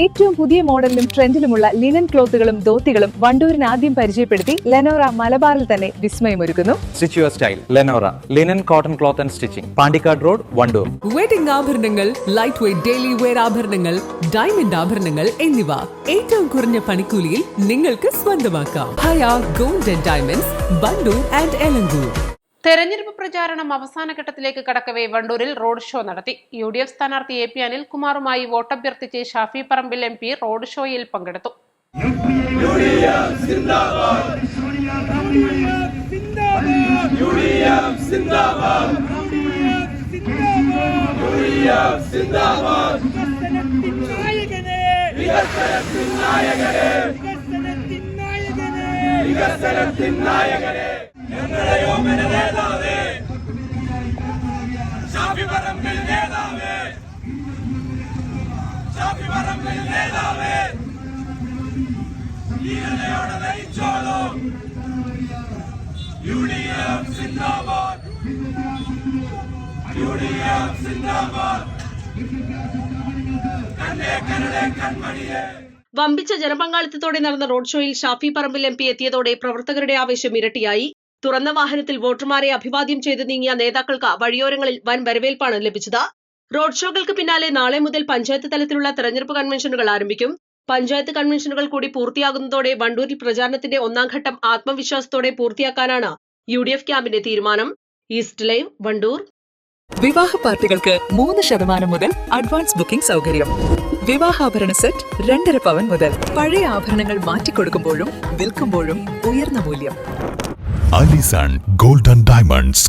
ഏറ്റവും പുതിയ മോഡലിലും ട്രെൻഡിലുമുള്ള ലിനൻ ക്ലോത്തുകളും ധോത്തികളും വണ്ടൂരിന് ആദ്യം പരിചയപ്പെടുത്തി ലെനോറ മലബാറിൽ തന്നെ വിസ്മയമൊരുക്കുന്നു. Stitch your style Lenora linen cotton cloth and stitching, Pandikkad road, Wandoor. Wedding ആഭരണങ്ങൾ, ലൈറ്റ് വെയ്റ്റ് ഡെയിലി വെയർ ആഭരണങ്ങൾ, ഡയമണ്ട് ആഭരണങ്ങൾ എന്നിവ ഏറ്റവും കുറഞ്ഞ പണിക്കൂലിയിൽ നിങ്ങൾക്ക് സ്വന്തമാക്കാം. Haya gold and diamonds, Wandoor and Elankur. തെരഞ്ഞെടുപ്പ് പ്രചാരണം അവസാന ഘട്ടത്തിലേക്ക് കടക്കവേ വണ്ടൂരിൽ റോഡ് ഷോ നടത്തി. UDF സ്ഥാനാർത്ഥി AP അനിൽകുമാറുമായി വോട്ടഭ്യർത്ഥിച്ച് ഷാഫി പറമ്പിൽ MP റോഡ് ഷോയിൽ പങ്കെടുത്തു. വമ്പിച്ച ജനപങ്കാളിത്തത്തോടെ നടന്ന റോഡ് ഷോയിൽ ഷാഫി പറമ്പിൽ MP എത്തിയതോടെ പ്രവർത്തകരുടെ ആവേശം ഇരട്ടിയായി. തുറന്ന വാഹനത്തിൽ വോട്ടർമാരെ അഭിവാദ്യം ചെയ്ത് നീങ്ങിയ നേതാക്കൾക്ക് വഴിയോരങ്ങളിൽ വൻ വരവേൽപ്പാണ് ലഭിച്ചത്. റോഡ് ഷോകൾക്ക് പിന്നാലെ നാളെ മുതൽ പഞ്ചായത്ത് തലത്തിലുള്ള തെരഞ്ഞെടുപ്പ് കൺവെൻഷനുകൾ ആരംഭിക്കും. പഞ്ചായത്ത് കൺവെൻഷനുകൾ കൂടി പൂർത്തിയാകുന്നതോടെ വണ്ടൂരിൽ പ്രചാരണത്തിന്റെ ഒന്നാം ഘട്ടം ആത്മവിശ്വാസത്തോടെ പൂർത്തിയാക്കാനാണ് UDF ക്യാമ്പിന്റെ തീരുമാനം. East live, Wandoor. വിവാഹ പാർട്ടികൾക്ക് 3% മുതൽ അഡ്വാൻസ് ബുക്കിംഗ് സൗകര്യം. വിവാഹാഭരണ സെറ്റ് 2.5 പവൻ മുതൽ. പഴയ ആഭരണങ്ങൾ മാറ്റിക്കൊടുക്കുമ്പോഴും വിൽക്കുമ്പോഴും ഉയർന്ന മൂല്യം. Allison gold and diamonds.